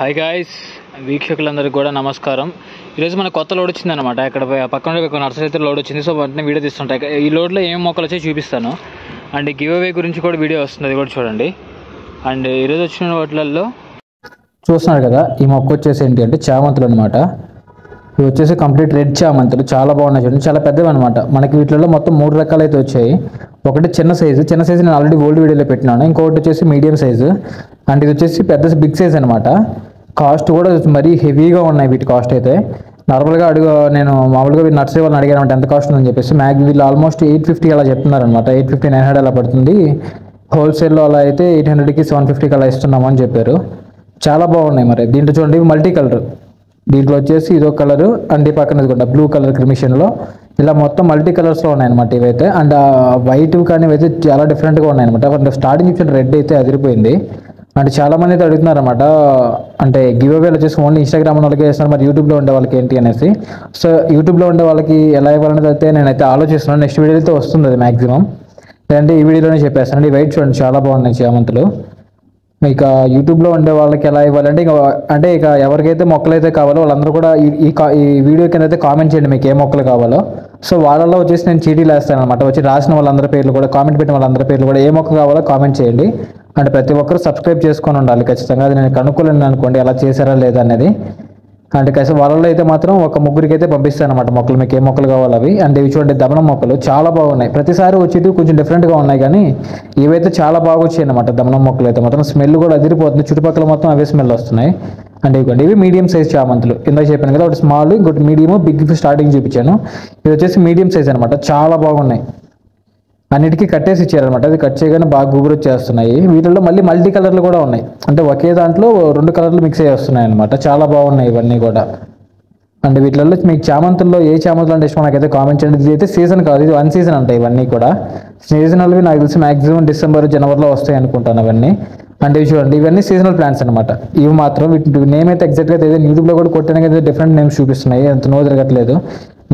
Hi guys, వీక్షకులందరికీ కూడా నమస్కారం. ఈరోజు మన కొత్త లోడ్ వచ్చిందనమాట. ఇక్కడ పక్కన ఒక నర్సరీ అయితే లోడ్ వచ్చింది. సో వెంటనే వీడియో తీస్తుంటాయి. ఈ లోడ్లో ఏం మొక్కలు వచ్చాయో చూపిస్తాను. అండ్ గివ్ అవే గురించి కూడా వీడియో వస్తుంది, అది కూడా చూడండి. అండ్ ఈరోజు వచ్చిన వాటిల్లో చూస్తున్నారు కదా, ఈ మొక్క వచ్చేసి ఏంటి అంటే చామంతులు అనమాట. ఇవి వచ్చేసి కంప్లీట్ రెడ్ చామంతులు, చాలా బాగున్నాయి చూడండి, చాలా పెద్దవి అనమాట. మనకి వీటిలో మొత్తం 3 రకాలు అయితే వచ్చాయి. ఒకటి చిన్న సైజు నేను ఆల్రెడీ ఓల్డ్ వీడియోలో పెట్టినాను. ఇంకొకటి వచ్చేసి మీడియం సైజు, అండ్ ఇది వచ్చేసి పెద్ద బిగ్ సైజ్ అనమాట. కాస్ట్ కూడా మరీ హెవీగా ఉన్నాయి వీటి కాస్ట్ అయితే. నార్మల్గా నేను మామూలుగా వీళ్ళు నర్సరీ వాళ్ళని అడిగాను ఎంత కాస్ట్ ఉందని చెప్పేసి. వీళ్ళు ఆల్మోస్ట్ 850 అలా చెప్తున్నారనమాట. 850, 900 అలా పడుతుంది. హోల్సేల్లో అలా అయితే 800కి 750కి అలా ఇస్తున్నామని చెప్పారు. చాలా బాగున్నాయి. మరి దీంట్లో చూడండి, ఇవి మల్టీ కలర్. దీంట్లో వచ్చేసి ఇదో కలరు, అండ్ ఈ పక్కన కూడా బ్లూ కలర్ క్రిమిషన్లో ఇలా మొత్తం మల్టీ కలర్స్లో ఉన్నాయన్నమాట ఇవైతే. అండ్ వైట్ కానీ ఇవైతే చాలా డిఫరెంట్గా ఉన్నాయన్నమాట. స్టార్టింగ్ ఇచ్చిన రెడ్ అయితే అదిరిపోయింది. అంటే చాలా మంది అయితే అడుగుతున్నారు అనమాట, అంటే గివ్ అవేలు వచ్చేసి ఓన్లీ ఇన్స్టాగ్రామ్ వాళ్ళకి వేస్తున్నారు, మరి యూట్యూబ్లో ఉండే వాళ్ళకి ఏంటి అనేసి. సో యూట్యూబ్లో ఉండే వాళ్ళకి ఎలా ఇవ్వాలనేది అయితే నేనైతే ఆలోచిస్తున్నాను. నెక్స్ట్ వీడియో అయితే వస్తుంది అది మ్యాక్సిమం, లేదంటే ఈ వీడియోలోనే చెప్పేస్తాను. ఈ వైట్ చూడండి, చాలా బాగున్నాయి చామంతులు. ఇక యూట్యూబ్లో ఉండే వాళ్ళకి ఎలా ఇవ్వాలంటే ఇక ఎవరికైతే మొక్కలు అయితే కావాలో వాళ్ళందరూ కూడా ఈ వీడియో కింద అయితే కామెంట్ చేయండి మీకు ఏ మొక్కలు కావాలో. సో వాళ్ళలో వచ్చేసి నేను చీటీలు వేస్తాను అనమాట. వచ్చి రాసిన వాళ్ళందరి పేర్లు కూడా, కామెంట్ పెట్టిన వాళ్ళందరి పేర్లు కూడా ఏ మొక్క కావాలో కామెంట్ చేయండి. అంటే ప్రతి ఒక్కరు సబ్స్క్రైబ్ చేసుకొని ఉండాలి ఖచ్చితంగా. అది నేను కనుక్కోలేను అనుకోండి ఎలా చేశారా లేదా అనేది. అంటే కనీసం వాళ్ళలో అయితే మాత్రం ఒక ముగ్గురికి అయితే పంపిస్తాను అనమాట మొక్కలు, మీకు ఏ మొక్కలు కావాలి అవి. అంటే ఇవి చూడండి, దమనం మొక్కలు చాలా బాగున్నాయి. ప్రతిసారి వచ్చేటివి కొంచెం డిఫరెంట్గా ఉన్నాయి, కానీ ఇవైతే చాలా బాగా వచ్చాయి అనమాట. దమనం మొక్కలు అయితే మాత్రం స్మెల్ కూడా అదిరిపోతుంది. చుట్టుపక్కల మొత్తం అవే స్మెల్ వస్తున్నాయి. అంటే ఇవ్వండి, ఇవి మీడియం సైజ్ చామంతులు. ఇందాక చెప్పాను కదా, ఒకటి స్మాల్, ఇంకోటి మీడియం, బిగ్ స్టార్టింగ్ చూపించాను. ఇది వచ్చేసి మీడియం సైజ్ అనమాట. చాలా బాగున్నాయి. అన్నిటికీ కట్టేసి ఇచ్చారనమాట. అది కట్ చేయగానే బాగా గుబురు వచ్చేస్తున్నాయి. వీటిల్లో మళ్ళీ మల్టీ కలర్లు కూడా ఉన్నాయి. అంటే ఒకే దాంట్లో 2 కలర్లు మిక్స్ అయ్యి వస్తున్నాయి అనమాట. చాలా బాగున్నాయి ఇవన్నీ కూడా. అంటే వీటిల్లో మీకు చామంతుల్లో ఏ చామంతులు అంటే ఇష్టం నాకైతే కామెంట్ చేయండి. ఇది అయితే సీజన్ కాదు, ఇది 1 సీజన్ అంటాయి ఇవన్నీ కూడా. సీజనల్వి నాకు తెలిసి మ్యాక్సిమం డిసెంబర్, జనవరిలో వస్తాయి అనుకుంటాను అవన్నీ. అంటే ఇవి చూడండి, ఇవన్నీ సీజనల్ ప్లాంట్స్ అనమాట. ఇవి మాత్రం వీటి నేమ్ అయితే ఎగ్జాక్ట్గా తెలియదు. యూట్యూబ్లో కూడా కొట్టడానికి అయితే డిఫరెంట్ నేమ్స్ చూపిస్తున్నాయి. ఎంత నో తిరగట్లేదు,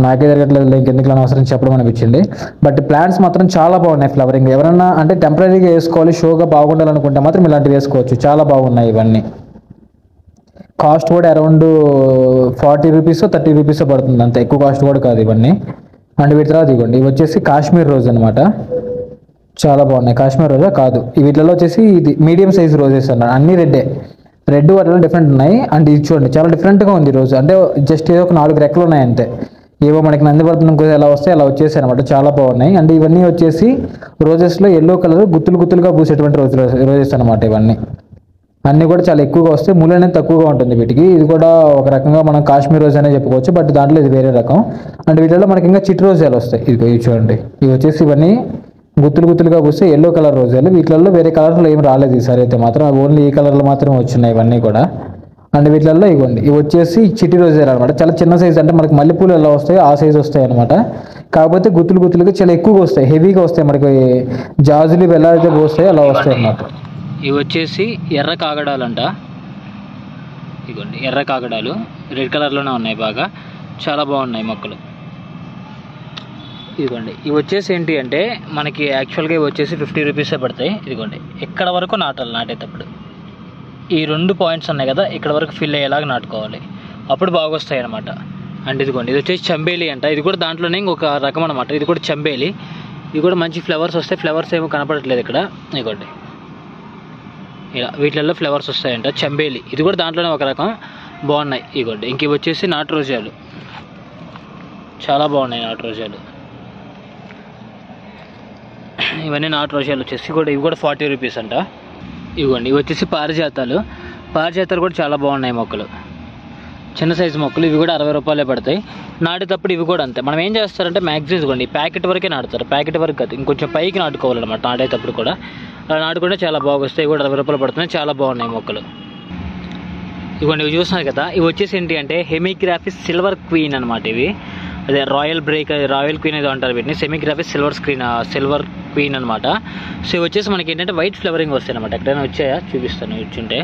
నాకే తిరగట్లేదు, ఇంకెందుకు అవసరం చెప్పడం అనిపించింది. బట్ ప్లాంట్స్ మాత్రం చాలా బాగున్నాయి. ఫ్లవరింగ్ ఎవరన్నా అంటే టెంపరీగా వేసుకోవాలి, షోగా బాగుండాలనుకుంటే మాత్రం ఇలాంటివి వేసుకోవచ్చు. చాలా బాగున్నాయి ఇవన్నీ. కాస్ట్ కూడా అరౌండ్ 40 రూపీస్, 30 రూపీస్ పడుతుంది, అంత ఎక్కువ కాస్ట్ కూడా కాదు ఇవన్నీ. అండ్ వీటి తర్వాత ఇవ్వండి, ఇవి వచ్చేసి కాశ్మీర్ రోజ్ అనమాట. చాలా బాగున్నాయి. కాశ్మీర్ రోజా కాదు, వీటిలో వచ్చేసి ఇది మీడియం సైజ్ రోజెస్ అన్నారు. అన్ని రెడ్ వాటిలో డిఫరెంట్ ఉన్నాయి. అండ్ ఇది చూడండి, చాలా డిఫరెంట్గా ఉంది రోజు. అంటే జస్ట్ ఏదో ఒక 4 రెక్కలు ఉన్నాయి అంతే. ఏవో మనకి నందివర్ధనం ఎలా వస్తాయి అలా వచ్చేసాయి అనమాట. చాలా బాగున్నాయి. అండ్ ఇవన్నీ వచ్చేసి రోజెస్లో ఎల్లో కలర్ గుత్తులుగా పూసేటువంటి రోజెస్ అనమాట. ఇవన్నీ అన్నీ కూడా చాలా ఎక్కువగా వస్తాయి. ముళ్ళు అనేది తక్కువగా ఉంటుంది వీటికి. ఇది కూడా ఒక రకంగా మనం కాశ్మీర్ రోజ్ అనే చెప్పుకోవచ్చు, బట్ దాంట్లో ఇది వేరే రకం. అండ్ వీటిలో మనకి ఇంకా చిట్ రోజాలు వస్తాయి. ఇవి చూడండి, ఇవి వచ్చేసి ఇవన్నీ గుత్తులుగా పూస్తే ఎల్లో కలర్ రోజాలు. వీటిల్లో వేరే కలర్లో ఏం రాలేదు ఈసారి అయితే మాత్రం, ఓన్లీ ఈ కలర్లో మాత్రమే వచ్చినాయి ఇవన్నీ కూడా. అండ్ వీటిల్లో ఇవ్వండి, ఇవి వచ్చేసి చిట్టి రోజాలు అనమాట. చాలా చిన్న సైజు, అంటే మనకి మల్లెపూలు ఎలా వస్తాయో ఆ సైజు వస్తాయి అనమాట. కాకపోతే గుత్తులుగా చాలా ఎక్కువగా వస్తాయి, హెవీగా వస్తాయి. మనకి జాజులు ఇవి ఎలా అయితే వస్తాయో అలా వస్తాయి అన్నమాట. ఇవి వచ్చేసి ఎర్ర కాగడాలంట. ఇవ్వండి, ఎర్ర కాగడాలు రెడ్ కలర్లోనే ఉన్నాయి బాగా. చాలా బాగున్నాయి మొక్కలు. ఇదిగోండి, ఇవి వచ్చేసి ఏంటి అంటే మనకి యాక్చువల్గా ఇవి వచ్చేసి 50 రూపీసే పడతాయి. ఇదిగోండి, ఎక్కడ వరకు నాటేటప్పుడు ఈ 2 పాయింట్స్ ఉన్నాయి కదా, ఇక్కడ వరకు ఫిల్ అయ్యేలాగా నాటుకోవాలి, అప్పుడు బాగా వస్తాయి అనమాట. అండ్ ఇదిగోండి, ఇది వచ్చేసి చంబేలి అంట. ఇది కూడా దాంట్లోనే ఇంకొక రకం అనమాట. ఇది కూడా చంబేలి. ఇది కూడా మంచి ఫ్లవర్స్ వస్తాయి. ఫ్లవర్స్ ఏమో కనపడట్లేదు ఇక్కడ. ఇదిగోండి, ఇలా వీటిల్లో ఫ్లవర్స్ వస్తాయంట. చంబేలి ఇది కూడా దాంట్లోనే ఒక రకం, బాగున్నాయి. ఇదిగోండి, ఇంక ఇవి వచ్చేసి నాటు రోజాలు. చాలా బాగున్నాయి నాటు రోజాలు. ఇవన్నీ నాటు రోజాలు వచ్చేసి కూడా ఇవి కూడా 40 రూపీస్ అంట. ఇవ్వండి, ఇవి వచ్చేసి పారిజాతాలు కూడా చాలా బాగున్నాయి మొక్కలు. చిన్న సైజు మొక్కలు, ఇవి కూడా 60 రూపాయలే పడతాయి. నాటేటప్పుడు ఇవి కూడా అంతే. మనం ఏం చేస్తారంటే మ్యాక్సిమం ఇవ్వండి ప్యాకెట్ వరకే నాటుతారు. ప్యాకెట్ వరకు కాదు, ఇంకొంచెం పైకి నాటుకోవాలన్నమాట. నాటేటప్పుడు కూడా అలా నాటుకుంటే చాలా బాగా వస్తాయి. ఇవి కూడా 60 రూపాయలు పడుతున్నాయి. చాలా బాగున్నాయి మొక్కలు. ఇవ్వండి, ఇవి చూస్తున్నారు కదా, ఇవి వచ్చేసి ఏంటి అంటే హెమిగ్రాఫిస్ సిల్వర్ క్వీన్ అనమాట. ఇవి అదే రాయల్ క్వీన్ ఏదో అంటారు వీటిని. సెమిగ్రాఫిస్ సిల్వర్ క్వీన్ అనమాట. సో ఇవి వచ్చేసి మనకి ఏంటంటే వైట్ ఫ్లవరింగ్ వస్తాయి అనమాట. ఎక్కడైనా వచ్చాయా చూపిస్తాను, వచ్చుంటే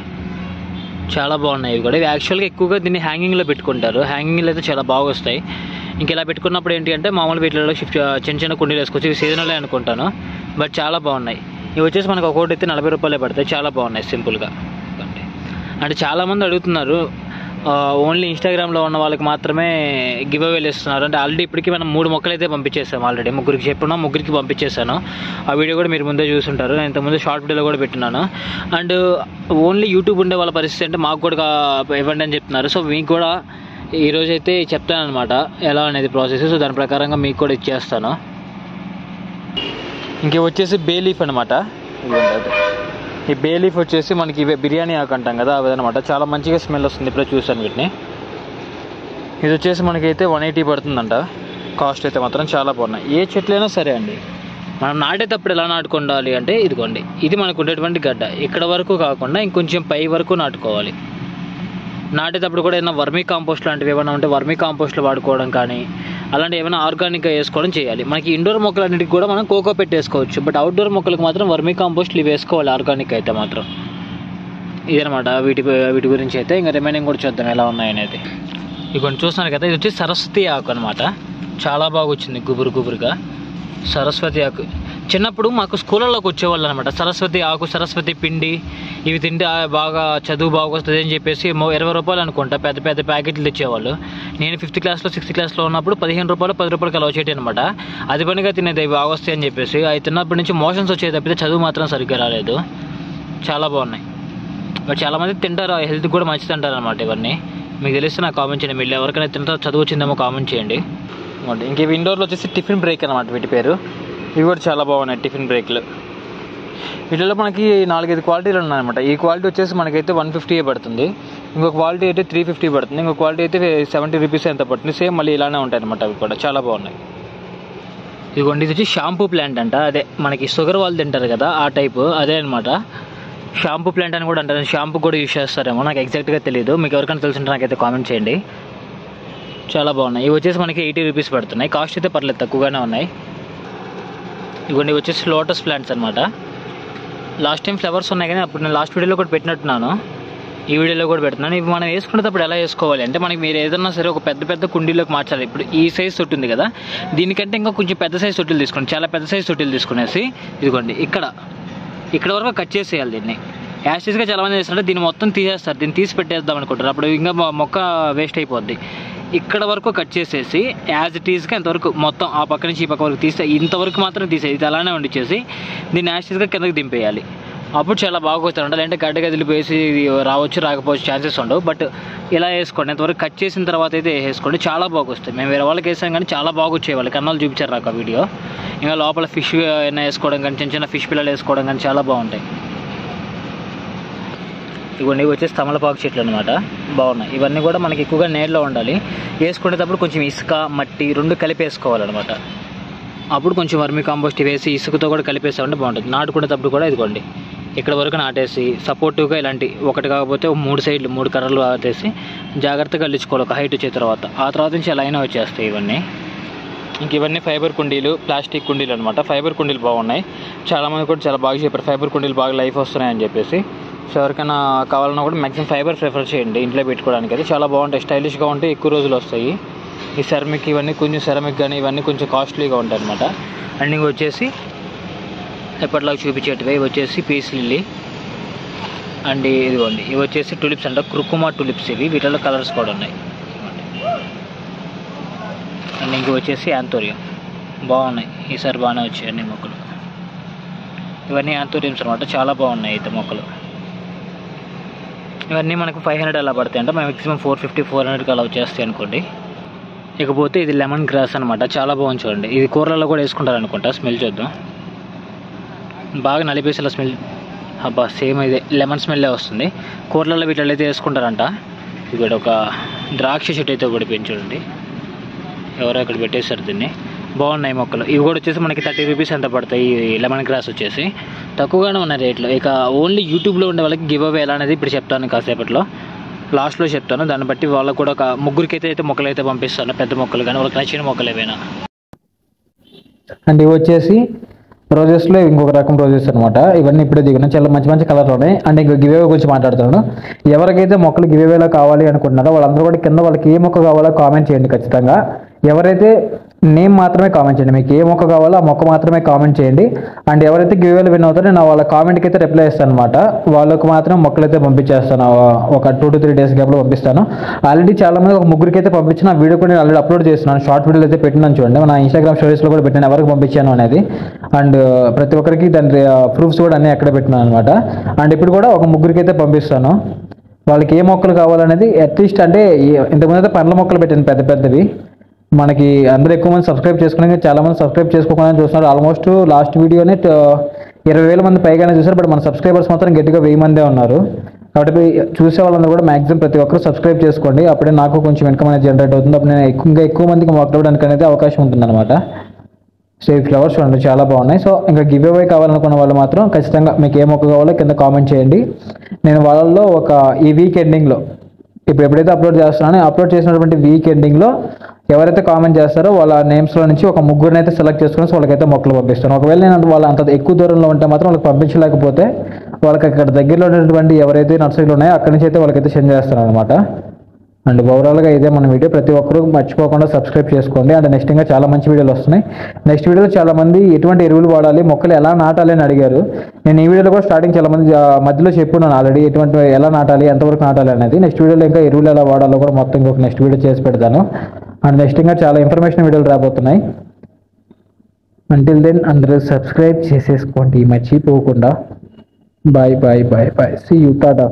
చాలా బాగున్నాయి. ఇవి కూడా ఇవి యాక్చువల్గా ఎక్కువగా దీన్ని హ్యాంగింగ్లో పెట్టుకుంటారు. హ్యాంగింగ్లో అయితే చాలా బాగా వస్తాయి. ఇంక ఇలా పెట్టుకున్నప్పుడు ఏంటి అంటే మామూలు వీటిలో చిన్న కుండీలు వేసుకోవచ్చు. ఇవి సీజనలే అనుకుంటాను, బట్ చాలా బాగున్నాయి. ఇవి వచ్చేసి మనకు ఒక్కొక్కటి అయితే 40 రూపాయలే పడతాయి. చాలా బాగున్నాయి సింపుల్గా. అంటే చాలామంది అడుగుతున్నారు, ఓన్లీ ఇన్స్టాగ్రామ్లో ఉన్న వాళ్ళకి మాత్రమే గివ్ అవేలు ఇస్తున్నారు. అంటే ఆల్రెడీ ఇప్పటికీ మనం 3 మొక్కలు అయితే పంపించేసాము. ఆల్రెడీ ముగ్గురికి చెప్పినా, ముగ్గురికి పంపించేసాను. ఆ వీడియో కూడా మీరు ముందే చూసుంటారు. నేను ఇంతకుముందు షార్ట్ వీడియోలో కూడా పెట్టినాను. అండ్ ఓన్లీ యూట్యూబ్ ఉండే వాళ్ళ పరిస్థితి అంటే మాకు కూడా ఇవ్వండి అని చెప్తున్నారు. సో మీకు కూడా ఈరోజైతే చెప్తాను అనమాట ఎలా అనేది ప్రాసెస్. సో దాని ప్రకారంగా మీకు కూడా ఇచ్చేస్తాను. ఇంకే వచ్చేసి బే లీఫ్ అనమాట. ఈ బే లీఫ్ వచ్చేసి మనకి ఇవే బిర్యానీ ఆకు అంటాం కదా, అదనమాట. చాలా మంచిగా స్మెల్ వస్తుంది. ఇప్పుడే చూసాను వీటిని. ఇది వచ్చేసి మనకైతే 180 పడుతుందంట. కాస్ట్ అయితే మాత్రం చాలా బాగున్నాయి. ఏ చెట్లైనా సరే అండి, మనం నాటేటప్పుడు ఎలా నాటుకోవాలి అంటే ఇదిగోండి, ఇది మనకు ఉండేటువంటి గడ్డ ఇక్కడ వరకు కాకుండా ఇంకొంచెం పై వరకు నాటుకోవాలి. నాటేటప్పుడు కూడా ఏమైనా వర్మీ కాంపోస్ట్ లాంటివి ఏమైనా ఉంటే వర్మీ కాంపోస్ట్లు వాడుకోవడం కానీ అలాంటి ఏమైనా ఆర్గానిక్గా వేసుకోవడం చేయాలి. మనకి ఇండోర్ మొక్కలన్నిటికి కూడా మనం కోకో పెట్టేసుకోవచ్చు. బట్ అవుట్డోర్ మొక్కలకు మాత్రం వర్మీ కాంపోస్ట్లు ఇవి వేసుకోవాలి ఆర్గానిక్ అయితే మాత్రం. ఇదనమాట వీటి గురించి అయితే. ఇంకా రిమైనింగ్ కూడా చూద్దాం ఎలా ఉన్నాయనేది. ఇవి చూస్తున్నారు కదా, ఇది వచ్చి సరస్వతి ఆకు అనమాట. చాలా బాగా వచ్చింది గుబురుగా. సరస్వతి ఆకు చిన్నప్పుడు మాకు స్కూళ్ళలోకి వచ్చేవాళ్ళు అనమాట. సరస్వతి ఆకు, సరస్వతి పిండి ఇవి తింటే బాగా చదువు బాగా వస్తుంది అని చెప్పేసి 20 రూపాయలు అనుకుంటా పెద్ద పెద్ద ప్యాకెట్లు తెచ్చేవాళ్ళు. నేను 5th క్లాస్లో 6th క్లాస్లో ఉన్నప్పుడు 15 రూపాయలు 10 రూపాయలకి అలా వచ్చేటి అనమాట. అది పనిగా తినేది అవి బాగా వస్తాయి అని చెప్పేసి. అవి తిన్నప్పటి నుంచి మోషన్స్ వచ్చేది తప్పితే చదువు మాత్రం సరిగ్గా రాలేదు. చాలా బాగున్నాయి. బట్ చాలామంది తింటారు, హెల్త్ కూడా మంచిది అంటారు అనమాట. ఇవన్నీ మీకు తెలిస్తే నాకు కామెంట్ చేయండి. మీరు ఎవరికైనా తింటారో చదువు వచ్చిందేమో కామెంట్ చేయండి. ఇంక ఇవి ఇండోర్లో వచ్చేసి టిఫిన్ బ్రేక్ అనమాట వీటి పేరు. ఇవి కూడా చాలా బాగున్నాయి టిఫిన్ బ్రేక్లు. వీటిలో మనకి 4-5 క్వాలిటీలు ఉన్నాయన్నమాట. ఈ క్వాలిటీ వచ్చేసి మనకైతే 150 పడుతుంది. ఇంకొక క్వాలిటీ అయితే 350 పడుతుంది. ఇంకొక క్వాలిటీ అయితే 70 రూపీస్ ఎంత పడుతుంది. సేమ్ మళ్ళీ ఇలానే ఉంటాయి అనమాట. అవి కూడా చాలా బాగున్నాయి. ఇదిగోండి, ఇది వచ్చి షాంపూ ప్లాంట్ అంట. అదే మనకి షుగర్ వాళ్ళు తింటారు కదా ఆ టైపు, అదే అనమాట. షాంపూ ప్లాంట్ అని కూడా అంటారు. షాంపూ కూడా యూజ్ చేస్తారేమో, నాకు ఎగ్జాక్ట్గా తెలియదు. మీకు ఎవరికైనా తెలుసుంటే నాకైతే కామెంట్ చేయండి. చాలా బాగున్నాయి. ఇవి వచ్చేసి మనకి 80 రూపీస్ పడుతున్నాయి. కాస్ట్ అయితే పర్లేదు, తక్కువగానే ఉన్నాయి. ఇవన్నీ వచ్చేసి లోటస్ ప్లాంట్స్ అనమాట. లాస్ట్ టైం ఫ్లవర్స్ ఉన్నాయి కానీ అప్పుడు నేను లాస్ట్ వీడియోలో కూడా పెట్టినట్టున్నాను, ఈ వీడియోలో కూడా పెడుతున్నాను. ఇవి మనం వేసుకునేటప్పుడు ఎలా వేసుకోవాలి అంటే, మనకి మీరు ఏదన్నా సరే ఒక పెద్ద కుండీలోకి మార్చాలి. ఇప్పుడు ఈ సైజ్ తొట్టి ఉంది కదా, దీనికంటే ఇంకా కొంచెం పెద్ద సైజ్ తొట్టిలు తీసుకోండి. చాలా పెద్ద సైజ్ తొట్టిలు తీసుకునేసి ఇదిగోండి ఇక్కడ వరకు కట్ చేసేయాలి. దీన్ని యాసిడ్గా చాలామంది చేస్తారంటే దీన్ని మొత్తం తీసేస్తారు. దీన్ని తీసి పెట్టేద్దాం అనుకుంటారు. అప్పుడు ఇంకా మొక్క వేస్ట్ అయిపోద్ది. ఇక్కడ వరకు కట్ చేసేసి యాజ్ ఇట్ ఈజ్గా ఇంతవరకు మొత్తం ఆ పక్క నుంచి ఈ పక్క వరకు తీస్తే ఇంతవరకు మాత్రం తీసేది. ఇది అలానే వండిచ్చేసి దీన్ని యాజ్ ఇట్ ఈజ్గా కిందకి దింపేయాలి. అప్పుడు చాలా బాగా వస్తుంది. లేదంటే గడ్డ గదిలి పోసి రావచ్చు రాకపోవచ్చు ఛాన్సెస్ ఉండవు. బట్ ఇలా వేసుకోండి. ఇంతవరకు కట్ చేసిన తర్వాత అయితే వేసుకోండి, చాలా బాగా వస్తాయి. మేము వేరే వాళ్ళకి వేసాం కానీ చాలా బాగా వచ్చేవి. వాళ్ళకి కన్నాలు చూపించారు నాకు ఆ వీడియో. ఇంకా లోపల ఫిష్ అయినా వేసుకోవడం కానీ, చిన్న ఫిష్ పిల్లలు వేసుకోవడం కానీ చాలా బాగుంటాయి. ఇవన్నీ వచ్చేసి తమలపాకు చెట్లు అనమాట. బాగున్నాయి. ఇవన్నీ కూడా మనకి ఎక్కువగా నీళ్ళలో ఉండాలి. వేసుకునేటప్పుడు కొంచెం ఇసుక మట్టి 2 కలిపి వేసుకోవాలన్నమాట. అప్పుడు కొంచెం వర్మీ కాంపోస్ట్ వేసి ఇసుకతో కూడా కలిపేసామంటే బాగుంటుంది. నాటుకునేటప్పుడు కూడా ఇదిగోండి ఇక్కడ వరకు నాటేసి సపోర్టివ్గా ఇలాంటి ఒకటి కాకపోతే 3 సైడ్లు 3 కర్రలు ఆటేసి జాగ్రత్తగా అల్లించుకోవాలి ఒక హైట్ వచ్చే తర్వాత. ఆ తర్వాత నుంచి ఎలా అయినా వచ్చేస్తాయి ఇవన్నీ. ఇంక ఇవన్నీ ఫైబర్ కుండీలు, ప్లాస్టిక్ కుండీలు అనమాట. ఫైబర్ కుండీలు బాగున్నాయి. చాలామంది కూడా చాలా బాగా చెప్పారు ఫైబర్ కుండీలు బాగా లైఫ్ వస్తున్నాయని చెప్పేసి. సో ఎవరికైనా కావాలన్నా కూడా మ్యాక్సిమం ఫైబర్ ప్రిఫర్ చేయండి ఇంట్లో పెట్టుకోవడానికి. అయితే చాలా బాగుంటాయి, స్టైలిష్గా ఉంటాయి, ఎక్కువ రోజులు వస్తాయి. ఈ సెరమిక్ ఇవన్నీ కొంచెం సెరమిక్ కానీ ఇవన్నీ కొంచెం కాస్ట్లీగా ఉంటాయి అనమాట. అండ్ ఇంక వచ్చేసి ఎప్పటిలాగా చూపించేటివి ఇవి వచ్చేసి పీస్ లిల్లీ. అండ్ ఇదిగోండి ఇవి వచ్చేసి టులిప్స్ అంట, క్రుకుమా టులిప్స్. ఇవి వీటిలో కలర్స్ కూడా ఉన్నాయి. అండ్ ఇంక వచ్చేసి యాంథోరియం. బాగున్నాయి, ఈసారి బాగానే వచ్చాయి అన్ని మొక్కలు. ఇవన్నీ యాంథోరియమ్స్ అనమాట. చాలా బాగున్నాయి అయితే మొక్కలు. ఇవన్నీ మనకు 500 అలా పడతాయి అంటే మ్యాక్సిమం 450-400 అలా వచ్చేస్తాయి అనుకోండి. ఇకపోతే ఇది లెమన్ గ్రాస్ అనమాట. చాలా బాగుంది చూడండి. ఇది కూరలలో కూడా వేసుకుంటారు అనుకుంటా. స్మెల్ చూద్దాం. బాగా నలిపేసేలా స్మెల్. అబ్బా సేమ్ ఇదే లెమన్ స్మెల్లే వస్తుంది. కూరలలో వీటిలో అయితే వేసుకుంటారంట. ఇక్కడ ఒక ద్రాక్ష చెట్టు అయితే ఒకటి పెంచండి, ఎవరో అక్కడ పెట్టేశారు దీన్ని. బాగున్నాయి మొక్కలు. ఇవి కూడా వచ్చేసి మనకి 30 రూపీస్ ఎంత పడతాయి. ఈ లెమన్ గ్రాస్ వచ్చేసి తక్కువగానే ఉన్నాయి రేట్లు. ఇక ఓన్లీ యూట్యూబ్లో ఉండే వాళ్ళకి గివ్ అవే ఎలా అనేది ఇప్పుడు చెప్తాను, కాసేపట్లో లాస్ట్లో చెప్తాను. దాన్ని బట్టి వాళ్ళకు కూడా ఒక 3 అయితే మొక్కలు అయితే పంపిస్తాను, పెద్ద మొక్కలు కానీ వాళ్ళకి నచ్చిన మొక్కలు ఏవైనా. అండ్ ఇవి వచ్చేసి రోజెస్లో ఇంకొక రకం రోజెస్ అనమాట. ఇవన్నీ ఇప్పుడే దిగున్నాయి, చాలా మంచి మంచి కలర్లు ఉన్నాయి. అండ్ ఇంకో గివేవే గురించి మాట్లాడుతున్నాను. ఎవరికైతే మొక్కలు గివేవేలో కావాలి అనుకుంటున్నారో వాళ్ళందరూ కూడా కింద వాళ్ళకి ఏ మొక్క కావాలో కామెంట్ చేయండి ఖచ్చితంగా. ఎవరైతే నేమ్ మాత్రమే కామెంట్ చేయండి. మీకు ఏ మొక్క కావాలో ఆ మొక్క మాత్రమే కామెంట్ చేయండి. అండ్ ఎవరైతే గివ్వేలు విన్ అవుతారో నేను వాళ్ళ కామెంట్కి అయితే రిప్లై ఇస్తాను అనమాట. వాళ్ళకు మాత్రం మొక్కలు అయితే పంపించేస్తాను. ఒక 2 to 3 days గ్యాప్లో పంపిస్తాను. ఆల్రెడీ చాలా మంది ఒక ముగ్గురికి అయితే పంపించిన ఆ వీడియో కూడా నేను ఆల్రెడీ అప్లోడ్ చేస్తున్నాను. షార్ట్ వీడియోలు అయితే పెట్టినాను చూడండి. నా ఇన్స్టాగ్రామ్ స్టోరీస్లో కూడా పెట్టాను ఎవరికి పంపించాను అనేది. అండ్ ప్రతి ఒక్కరికి దాని ప్రూఫ్స్ కూడా అన్నీ అక్కడే పెట్టినాను అనమాట. అండ్ ఇప్పుడు కూడా ఒక ముగ్గురికి అయితే పంపిస్తాను. వాళ్ళకి ఏ మొక్కలు కావాలనేది అట్లీస్ట్ అంటే ఇంతకుముందు అయితే పండ్ల మొక్కలు పెట్టాను పెద్ద పెద్దవి. మనకి అందరూ ఎక్కువ మంది సబ్స్క్రైబ్ చేసుకునే చాలా మంది సబ్స్క్రైబ్ చేసుకోకుండా చూస్తున్నారు. ఆల్మోస్ట్ లాస్ట్ వీడియోనే 20,000 మంది పైగానే చూసారు. బట్ మన సబ్స్క్రైబర్స్ మాత్రం గట్టిగా 1000 మందే ఉన్నారు. కాబట్టి చూసే వాళ్ళందరూ కూడా మాక్సిమం ప్రతి ఒక్కరు సబ్స్క్రైబ్ చేసుకోండి. అప్పుడే నాకు కొంచెం ఇన్కమ్ అనేది జనరేట్ అవుతుంది. అప్పుడు నేను ఇంకా ఎక్కువ మందికి మొక్కలు ఇవ్వడానికి అనేది అవకాశం ఉంటుంది అనమాట. సో ఈ ఫ్లవర్స్ చూడండి చాలా బాగున్నాయి. సో ఇంకా గివ్ అవే కావాలనుకున్న వాళ్ళు మాత్రం ఖచ్చితంగా మీకు ఏ మొక్క కావాలో కింద కామెంట్ చేయండి. నేను వాళ్ళల్లో ఈ వీక్ ఎండింగ్లో ఇప్పుడు ఎప్పుడైతే అప్లోడ్ చేస్తున్నానో అప్లోడ్ చేసినటువంటి వీక్ ఎండింగ్లో ఎవరైతే కామెంట్ చేస్తారో వాళ్ళ నేమ్స్లో నుంచి ఒక ముగ్గురిని అయితే సెలెక్ట్ చేసుకుని వాళ్ళకైతే మొక్కలు పంపిస్తాను. ఒకవేళ నేను వాళ్ళ అంత ఎక్కువ దూరంలో ఉంటే మాత్రం వాళ్ళకి పంపించలేకపోతే వాళ్ళకి అక్కడ దగ్గరలో ఉన్నటువంటి ఎవరైతే నర్సరీలు ఉన్నాయో అక్కడి నుంచి అయితే వాళ్ళకైతే సెండ్ చేస్తాను అనమాట. అండ్ ఓవరాల్గా ఇదే మన వీడియో. ప్రతి ఒక్కరూ మర్చిపోకుండా సబ్స్క్రైబ్ చేసుకోండి. అండ్ నెక్స్ట్ ఇంకా చాలా మంచి వీడియోలు వస్తున్నాయి. నెక్స్ట్ వీడియోలో చాలా మంది ఎటువంటి ఎరువులు వాడాలి, మొక్కలు ఎలా నాటాలి అని అడిగారు. నేను ఈ వీడియోలో కూడా స్టార్టింగ్ చాలా మంది మధ్యలో చెప్పున్నాను ఆల్రెడీ ఎటువంటి ఎలా నాటాలి, ఎంతవరకు నాటాలి అనేది. నెక్స్ట్ వీడియోలో ఇంకా ఎరువులు ఎలా వాడాలో కూడా మొత్తం ఇంకొక నెక్స్ట్ వీడియో చేసి పెడతాను. అండ్ నెక్స్ట్ ఇంకా చాలా ఇన్ఫర్మేషన్ వీడియోలు రాబోతున్నాయి. అంటిల్ దెన్ అందరూ సబ్స్క్రైబ్ చేసేసుకోండి మర్చిపోకుండా. Bye bye bye bye. See you, Tata.